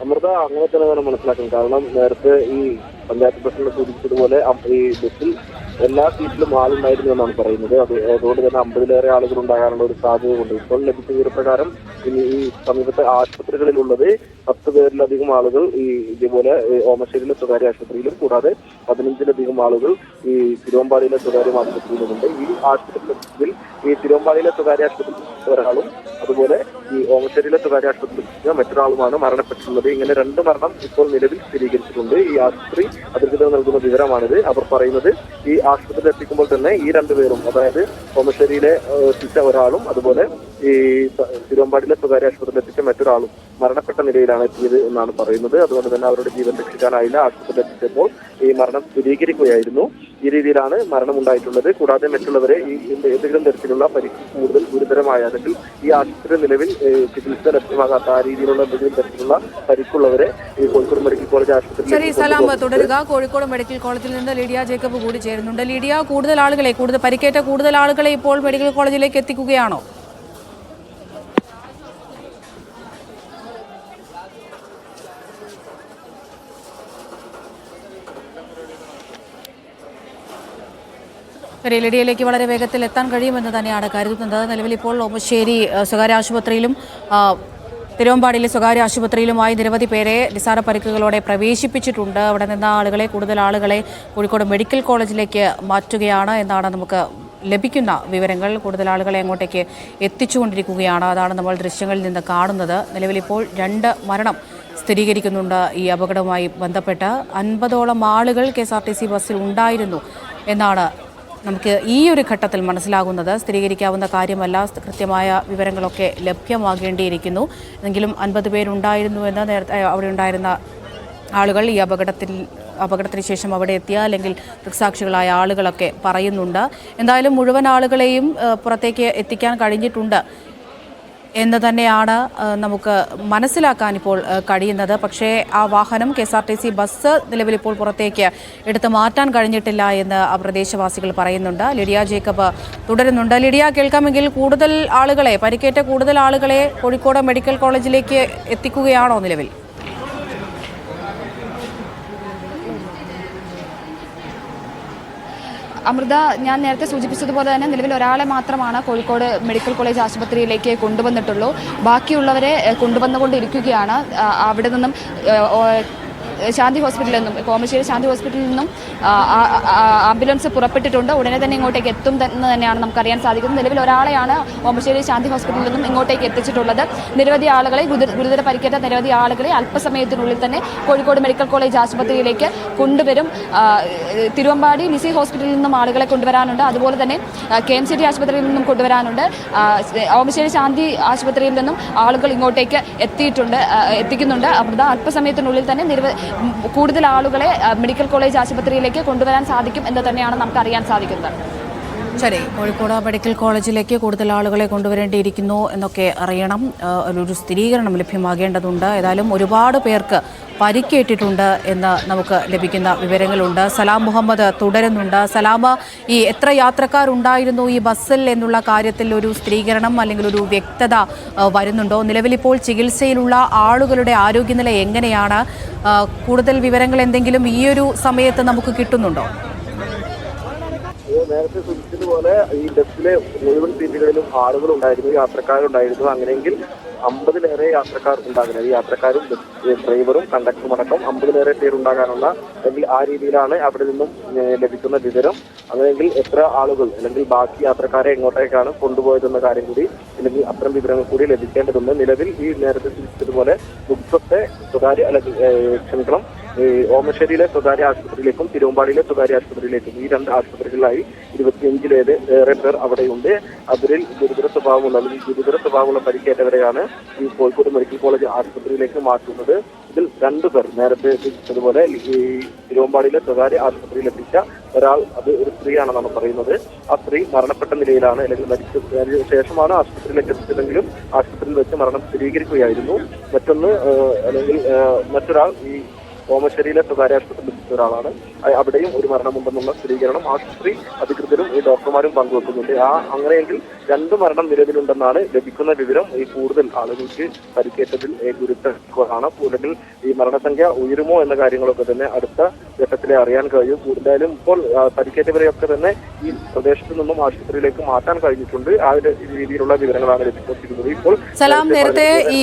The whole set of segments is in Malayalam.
അമൃത അങ്ങനെ തന്നെ വേണം മനസ്സിലാക്കാൻ. കാരണം നേരത്തെ ഈ പഞ്ചായത്ത് പ്രസിഡന്റ് സൂചിപ്പിച്ചതുപോലെ ഈ ബസ്സിൽ എല്ലാ സീറ്റിലും ആളുണ്ടായിരുന്നു എന്നാണ് പറയുന്നത്. അതുകൊണ്ട് തന്നെ 50-ലേറെ ആളുകൾ ഉണ്ടാകാനുള്ള ഒരു സാധ്യതയുണ്ട്. ഇപ്പോൾ ലഭിച്ച വിവരപ്രകാരം ഈ സമീപത്തെ ആശുപത്രികളിലുള്ളത് 10 പേരിലധികം ആളുകൾ ഈ ഇതേപോലെ ഓമശ്ശേരിയിലെ സ്വകാര്യ ആശുപത്രിയിലും കൂടാതെ 15-ലധികം ആളുകൾ ഈ തിരുവമ്പാടിയിലെ സ്വകാര്യ ആശുപത്രിയിലുമുണ്ട്. ഈ ആശുപത്രിയിൽ ഈ തിരുവമ്പാടിയിലെ സ്വകാര്യ ആശുപത്രിയിൽ ഒരാളും അതുപോലെ ഈ ഓമശ്ശേരിയിലെ സ്വകാര്യ ആശുപത്രിയിൽ മറ്റൊരാളുമാണ് മരണപ്പെട്ടിട്ടുള്ളത്. ഇങ്ങനെ 2 മരണം ഇപ്പോൾ നിലവിൽ സ്ഥിരീകരിച്ചിട്ടുണ്ട്. ഈ ആശുപത്രി അധികൃതർ നൽകുന്ന വിവരമാണിത്. അവർ പറയുന്നത് ഈ ആശുപത്രിയിൽ എത്തിക്കുമ്പോൾ തന്നെ ഈ 2 പേരും, അതായത് ഓമശ്ശേരിയിലെ എത്തിച്ച ഒരാളും അതുപോലെ ഈ തിരുവമ്പാടിയിലെ സ്വകാര്യ ആശുപത്രിയിൽ എത്തിച്ച മറ്റൊരാളും മരണപ്പെട്ട നിലയിലാണ് എത്തിയത് എന്നാണ് പറയുന്നത്. അതുകൊണ്ട് തന്നെ അവരുടെ ജീവൻ രക്ഷിക്കാനായില്ല. ആശുപത്രിയിൽ എത്തിച്ചപ്പോൾ ഈ മരണം സ്ഥിരീകരിക്കുകയായിരുന്നു. ഈ രീതിയിലാണ് മരണം ഉണ്ടായിട്ടുള്ളത്. കൂടാതെ മറ്റുള്ളവരെ ഈ ഏതെങ്കിലും തരത്തിലുള്ള പരിക്ക് കൂടുതൽ ഗുരുതരമായ അല്ലെങ്കിൽ ഈ ആശുപത്രി നിലവിൽ ചികിത്സ ലഭ്യമാകാത്ത ആ രീതിയിലുള്ള എന്തെങ്കിലും തരത്തിലുള്ള പരിക്കുള്ളവരെ ഈ കോഴിക്കോട് മെഡിക്കൽ കോളേജ് ആശുപത്രിയിൽ തുടരുക. കോഴിക്കോട് മെഡിക്കൽ കോളേജിൽ നിന്ന് ലിഡിയ ജേക്കബ് കൂടി ചേരുന്നുണ്ട്. ലിഡിയ, പരിക്കേറ്റ കൂടുതൽ ആളുകളെ ഇപ്പോൾ മെഡിക്കൽ കോളേജിലേക്ക് എത്തിക്കുകയാണോ? ലിഡിയയിലേക്ക് വളരെ വേഗത്തിൽ എത്താൻ കഴിയുമെന്ന് തന്നെയാണ് കരുതുന്നത്. നിലവിൽ ഇപ്പോൾ ഓമശ്ശേരി സ്വകാര്യ ആശുപത്രിയിലും തിരുവമ്പാടിയിലെ സ്വകാര്യ ആശുപത്രിയിലുമായി നിരവധി പേരെ നിസ്സാര പരിക്കുകളോടെ പ്രവേശിപ്പിച്ചിട്ടുണ്ട്. അവിടെ നിന്ന് കൂടുതൽ ആളുകളെ കോഴിക്കോട് മെഡിക്കൽ കോളേജിലേക്ക് മാറ്റുകയാണ് എന്നാണ് നമുക്ക് ലഭിക്കുന്ന വിവരങ്ങൾ. കൂടുതൽ ആളുകളെ അങ്ങോട്ടേക്ക് എത്തിച്ചുകൊണ്ടിരിക്കുകയാണ്. അതാണ് നമ്മൾ ദൃശ്യങ്ങളിൽ നിന്ന് കാണുന്നത്. നിലവിലിപ്പോൾ 2 മരണം സ്ഥിരീകരിക്കുന്നുണ്ട്. ഈ അപകടവുമായി ബന്ധപ്പെട്ട് 50ഓളം ആളുകൾ KSRTC ബസ്സിൽ ഉണ്ടായിരുന്നു എന്നാണ് നമുക്ക് ഈ ഒരു ഘട്ടത്തിൽ മനസ്സിലാകുന്നത്. സ്ഥിരീകരിക്കാവുന്ന കാര്യമല്ല, കൃത്യമായ വിവരങ്ങളൊക്കെ ലഭ്യമാകേണ്ടിയിരിക്കുന്നു. എങ്കിലും 50 പേരുണ്ടായിരുന്നു എന്ന് നേരത്തെ അവിടെ ഉണ്ടായിരുന്ന ആളുകൾ ഈ അപകടത്തിന് ശേഷം അവിടെ എത്തിയ അല്ലെങ്കിൽ ദൃക്സാക്ഷികളായ ആളുകളൊക്കെ പറയുന്നുണ്ട്. എന്തായാലും മുഴുവൻ ആളുകളെയും പുറത്തേക്ക് എത്തിക്കാൻ കഴിഞ്ഞിട്ടുണ്ട് എന്ന് തന്നെയാണ് നമുക്ക് മനസ്സിലാക്കാൻ ഇപ്പോൾ കഴിയുന്നത്. പക്ഷേ ആ വാഹനം KSRTC ബസ് നിലവിലിപ്പോൾ പുറത്തേക്ക് എടുത്തു മാറ്റാൻ കഴിഞ്ഞിട്ടില്ല എന്ന് ആ പ്രദേശവാസികൾ പറയുന്നുണ്ട്. ലിഡിയ ജേക്കബ് തുടരുന്നുണ്ട്. ലിഡിയ, കേൾക്കാമെങ്കിൽ പരിക്കേറ്റ കൂടുതൽ ആളുകളെ കോഴിക്കോട് മെഡിക്കൽ കോളേജിലേക്ക് എത്തിക്കുകയാണോ നിലവിൽ? അമൃത, ഞാൻ നേരത്തെ സൂചിപ്പിച്ചതുപോലെ തന്നെ നിലവിൽ ഒരാളെ മാത്രമാണ് കോഴിക്കോട് മെഡിക്കൽ കോളേജ് ആശുപത്രിയിലേക്ക് കൊണ്ടുവന്നിട്ടുള്ളൂ. ബാക്കിയുള്ളവരെ കൊണ്ടുവന്നുകൊണ്ടിരിക്കുകയാണ്. അവിടെ നിന്നും ശാന്തി ഹോസ്പിറ്റലിൽ നിന്നും, കോമശ്ശേരി ശാന്തി ഹോസ്പിറ്റലിൽ നിന്നും ആംബുലൻസ് പുറപ്പെട്ടിട്ടുണ്ട്. ഉടനെ തന്നെ ഇങ്ങോട്ടേക്ക് എത്തും എന്ന് തന്നെയാണ് നമുക്കറിയാൻ സാധിക്കുന്നത്. നിലവിൽ ഒരാളെയാണ് കോമശ്ശേരി ശാന്തി ഹോസ്പിറ്റലിൽ നിന്നും ഇങ്ങോട്ടേക്ക് എത്തിച്ചിട്ടുള്ളത്. നിരവധി ആളുകളെ, ഗുരുതര പരിക്കേറ്റ നിരവധി ആളുകളെ അല്പസമയത്തിനുള്ളിൽ തന്നെ കോഴിക്കോട് മെഡിക്കൽ കോളേജ് ആശുപത്രിയിലേക്ക് കൊണ്ടുവരും. തിരുവമ്പാടി നിസി ഹോസ്പിറ്റലിൽ നിന്നും ആളുകളെ കൊണ്ടുവരാനുണ്ട്. അതുപോലെ തന്നെ KMCT ആശുപത്രിയിൽ നിന്നും കൊണ്ടുവരാനുണ്ട്. ഓമശ്ശേരി ശാന്തി ആശുപത്രിയിൽ നിന്നും ആളുകൾ ഇങ്ങോട്ടേക്ക് എത്തിക്കുന്നുണ്ട്. അമൃത, അല്പസമയത്തിനുള്ളിൽ തന്നെ കൂടുതൽ ആളുകളെ മെഡിക്കൽ കോളേജ് ആശുപത്രിയിലേക്ക് കൊണ്ടുവരാൻ സാധിക്കും എന്ന് തന്നെയാണ് നമുക്ക് അറിയാൻ സാധിക്കുന്നത്. ശരി, കോഴിക്കോട് മെഡിക്കൽ കോളേജിലേക്ക് കൂടുതൽ ആളുകളെ കൊണ്ടുവരേണ്ടിയിരിക്കുന്നു എന്നൊക്കെ അറിയണം. ഒരു സ്ഥിരീകരണം ലഭ്യമാകേണ്ടതുണ്ട്. ഏതായാലും ഒരുപാട് പേർക്ക് പരിക്കേറ്റിട്ടുണ്ട് എന്ന് നമുക്ക് ലഭിക്കുന്ന വിവരങ്ങളുണ്ട്. സലാം മുഹമ്മദ് തുടരുന്നുണ്ട്. സലാമ, ഈ എത്ര യാത്രക്കാരുണ്ടായിരുന്നു ഈ ബസ്സിൽ എന്നുള്ള കാര്യത്തിൽ ഒരു സ്ഥിരീകരണം അല്ലെങ്കിൽ ഒരു വ്യക്തത വരുന്നുണ്ടോ? നിലവിലിപ്പോൾ ചികിത്സയിലുള്ള ആളുകളുടെ ആരോഗ്യനില എങ്ങനെയാണ്? കൂടുതൽ വിവരങ്ങൾ എന്തെങ്കിലും ഈ ഒരു സമയത്ത് നമുക്ക് കിട്ടുന്നുണ്ടോ? നേരത്തെ സൂചിപ്പിച്ചതുപോലെ ഈ ബസ്സിലെ മുഴുവൻ സീറ്റുകളിലും ആളുകളുണ്ടായിരുന്നു, യാത്രക്കാരുണ്ടായിരുന്നു. അങ്ങനെയെങ്കിൽ 50-ലേറെ യാത്രക്കാർ ഉണ്ടാകുന്നത്. ഈ യാത്രക്കാരും ഡ്രൈവറും കണ്ടക്ടറും അടക്കം 50-ലേറെ പേരുണ്ടാകാനുള്ള അല്ലെങ്കിൽ ആ രീതിയിലാണ് അവിടെ നിന്നും ലഭിക്കുന്ന വിവരം. അങ്ങനെയെങ്കിൽ എത്ര ആളുകൾ അല്ലെങ്കിൽ ബാക്കി യാത്രക്കാരെ എങ്ങോട്ടേക്കാണ് കൊണ്ടുപോയതെന്ന കാര്യം കൂടി അല്ലെങ്കിൽ അത്തരം വിവരങ്ങൾ കൂടി ലഭിക്കേണ്ടതുണ്ട്. നിലവിൽ ഈ നേരത്തെ സൂചിപ്പിച്ചതുപോലെ മുഖത്തെ ഓമശ്ശേരിയിലെ സ്വകാര്യ ആശുപത്രിയിലേക്കും തിരുവമ്പാടിയിലെ സ്വകാര്യ ആശുപത്രിയിലേക്കും ഈ 2 ആശുപത്രികളിലായി 25-ലേറെ പേർ അവിടെയുണ്ട്. അവരിൽ ഗുരുതര സ്വഭാവമുള്ള പരിക്കേറ്റവരെയാണ് ഈ കോഴിക്കോട് മെഡിക്കൽ കോളേജ് ആശുപത്രിയിലേക്ക് മാറ്റുന്നത്. ഇതിൽ 2 പേർ നേരത്തെ സൂചിപ്പിച്ചതുപോലെ ഈ തിരുവമ്പാടിയിലെ സ്വകാര്യ ആശുപത്രിയിൽ എത്തിച്ച ഒരാൾ, അത് ഒരു സ്ത്രീയാണെന്നാണ് പറയുന്നത്. ആ സ്ത്രീ മരണപ്പെട്ട നിലയിലാണ് അല്ലെങ്കിൽ മരിച്ച ശേഷമാണ് ആശുപത്രിയിലേക്ക് എത്തിച്ചതെങ്കിലും ആശുപത്രിയിൽ വെച്ച് മരണം സ്ഥിരീകരിക്കുകയായിരുന്നു. മറ്റൊരാൾ ഈ ഓമശ്ശേരിയിലെ സ്വകാര്യ ആശുപത്രിയിൽ ഒരാളാണ്. അവിടെയും ഒരു മരണമുണ്ടെന്നുള്ള സ്ഥിരീകരണം ആശുപത്രി അധികൃതരും ഈ ഡോക്ടർമാരും പങ്കുവെക്കുന്നുണ്ട്. അങ്ങനെയെങ്കിൽ 2 മരണം നിലവിലുണ്ടെന്നാണ് ലഭിക്കുന്ന വിവരം. ഈ കൂടുതൽ ആളുകൾക്ക് പരിക്കേറ്റതിൽ ഗുരുതരമാണ്. കൂടുതൽ ഈ മരണസംഖ്യ ഉയരുമോ എന്ന കാര്യങ്ങളൊക്കെ തന്നെ അടുത്ത ഘട്ടത്തിലെ അറിയാൻ കഴിയും. കൂടുതലും ഇപ്പോൾ പരിക്കേറ്റവരെയൊക്കെ തന്നെ ഈ പ്രദേശത്ത് നിന്നും ആശുപത്രിയിലേക്ക് മാറ്റാൻ കഴിഞ്ഞിട്ടുണ്ട്. ആ ഒരു രീതിയിലുള്ള വിവരങ്ങളാണ് ലഭിച്ചിരിക്കുന്നത്. ഇപ്പോൾ സലാം, നേരത്തെ ഈ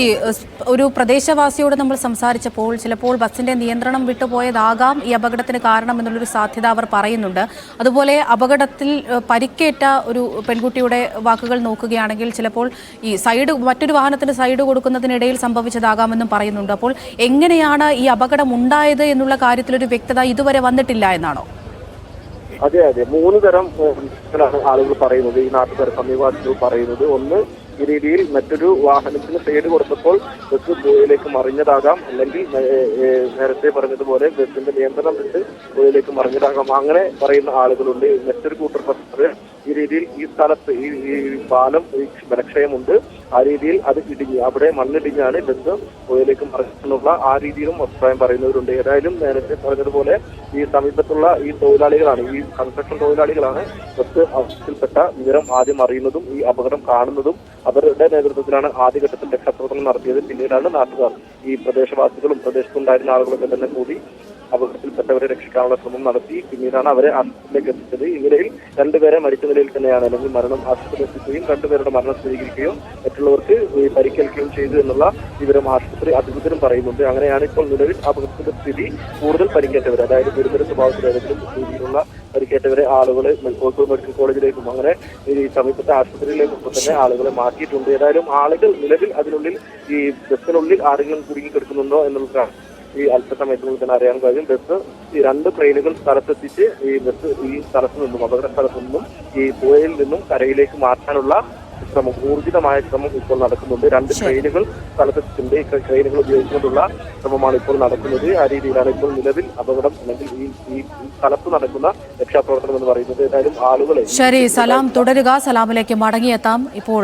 ഒരു പ്രദേശവാസിയോട് നമ്മൾ സംസാരിച്ചപ്പോൾ ചിലപ്പോൾ ബസിന്റെ നിയന്ത്രണം വിട്ടുപോയതാകാം ഈ അപകടത്തിന് കാരണം എന്നുള്ളൊരു സാധ്യത അവർ പറയുന്നുണ്ട്. അതുപോലെ അപകടത്തിൽ പരിക്കേറ്റ ഒരു പെൺകുട്ടിയുടെ വാക്കുകൾ നോക്കുകയാണെങ്കിൽ ചിലപ്പോൾ ഈ മറ്റൊരു വാഹനത്തിന് സൈഡ് കൊടുക്കുന്നതിനിടയിൽ സംഭവിച്ചതാകാമെന്നും പറയുന്നുണ്ട്. അപ്പോൾ എങ്ങനെയാണ് ഈ അപകടം ഉണ്ടായത് എന്നുള്ള കാര്യത്തിലൊരു വ്യക്തത ഇതുവരെ വന്നിട്ടില്ല എന്നാണോ? അതെ, 3 തരം ആളുകൾ പറയുന്നത്, ഈ നാട്ടുകാർ സമീപവാസികൾ പറയുന്നത്. ഒന്ന്, ഈ രീതിയിൽ മറ്റൊരു വാഹനത്തിന് സൈഡ് കൊടുത്തപ്പോൾ ബസ് പുഴയിലേക്ക് മറിഞ്ഞതാകാം, അല്ലെങ്കിൽ നേരത്തെ പറഞ്ഞതുപോലെ ബസിന്റെ നിയന്ത്രണം വിട്ട് പുഴയിലേക്ക് മറിഞ്ഞതാകാം. അങ്ങനെ പറയുന്ന ആളുകളുണ്ട്. മറ്റൊരു കൂട്ടർ പറഞ്ഞത് ഈ രീതിയിൽ ഈ സ്ഥലത്ത് ഈ പാലം ബലക്ഷയമുണ്ട്, ആ രീതിയിൽ അത് ഇടിഞ്ഞ് അവിടെ മണ്ണിടിഞ്ഞാണ് ബസ് പുഴയിലേക്ക് മറിഞ്ഞെന്നുള്ള ആ രീതിയിലും അഭിപ്രായം പറയുന്നവരുണ്ട്. ഏതായാലും നേരത്തെ പറഞ്ഞതുപോലെ ഈ സമീപത്തുള്ള ഈ തൊഴിലാളികളാണ്, ഈ കൺസ്ട്രക്ഷൻ തൊഴിലാളികളാണ് ബസ് അപകടത്തിൽപ്പെട്ട വിവരം ആദ്യം അറിയുന്നതും ഈ അപകടം കാണുന്നതും. അവരുടെ നേതൃത്വത്തിലാണ് ആദ്യഘട്ടത്തിൽ രക്ഷാപ്രവർത്തനം നടത്തിയത്. പിന്നീടാണ് നാട്ടുകാർ, ഈ പ്രദേശവാസികളും പ്രദേശത്തുണ്ടായിരുന്ന ആളുകളൊക്കെ തന്നെ കൂടി അപകടത്തിൽപ്പെട്ടവരെ രക്ഷിക്കാനുള്ള ശ്രമം നടത്തി. പിന്നീടാണ് അവരെ ആശുപത്രിയിലേക്ക് എത്തിച്ചത്. ഇവരിൽ 2 പേരെ മരിച്ച നിലയിൽ തന്നെയാണ്, അല്ലെങ്കിൽ മരണം ആശുപത്രിയിൽ എത്തിക്കുകയും 2 പേരുടെ മരണം സ്ഥിരീകരിക്കുകയും മറ്റുള്ളവർക്ക് പരിക്കേൽക്കുകയും ചെയ്തു എന്നുള്ള വിവരം ആശുപത്രി അധികൃതരും പറയുന്നുണ്ട്. അങ്ങനെയാണ് ഇപ്പോൾ നിലവിൽ അപകടത്തിന്റെ സ്ഥിതി. കൂടുതൽ പരിക്കേറ്റവർ, അതായത് ഗുരുതര സ്വഭാവത്തിൽ ഏതെങ്കിലും രീതിയിലുള്ള പരിക്കേറ്റവരെ ആളുകളെ കോഴിക്കോട് മെഡിക്കൽ കോളേജിലേക്കും അങ്ങനെ ഈ സമീപത്തെ ആശുപത്രിയിലേക്കും തന്നെ ആളുകളെ മാറ്റിയിട്ടുണ്ട്. ഏതായാലും ആളുകൾ നിലവിൽ അതിനുള്ളിൽ ഈ ബസ്സിനുള്ളിൽ ആരെങ്കിലും കുടുങ്ങിക്കിടക്കുന്നുണ്ടോ എന്നുള്ളതാണ് ഈ അല്പസമയത്തിനുള്ളിൽ തന്നെ അറിയാൻ കഴിയും. ബസ് ഈ 2 ട്രെയിനുകൾ സ്ഥലത്തെത്തിച്ച് ഈ ബസ് ഈ സ്ഥലത്ത് നിന്നും അപകട സ്ഥലത്തു നിന്നും ഈ പുഴയിൽ നിന്നും കരയിലേക്ക് മാറ്റാനുള്ള ശ്രമം, ഊർജിതമായ ശ്രമം ഇപ്പോൾ നടക്കുന്നുണ്ട്. 2 ട്രെയിനുകൾ സ്ഥലത്തെത്തിയിട്ടുണ്ട്. ഈ ട്രെയിനുകൾ ഉപയോഗിച്ചുകൊണ്ടുള്ള ശ്രമമാണ് ഇപ്പോൾ നടക്കുന്നത്. ആ രീതിയിലാണ് ഇപ്പോൾ നിലവിൽ അപകടം അല്ലെങ്കിൽ ഈ സ്ഥലത്ത് നടക്കുന്ന രക്ഷാപ്രവർത്തനം എന്ന് പറയുന്നത്. ഏതായാലും ആളുകളെ ശരി, സലാം തുടരുക. സലാമിലേക്ക് മടങ്ങിയെത്താം. ഇപ്പോൾ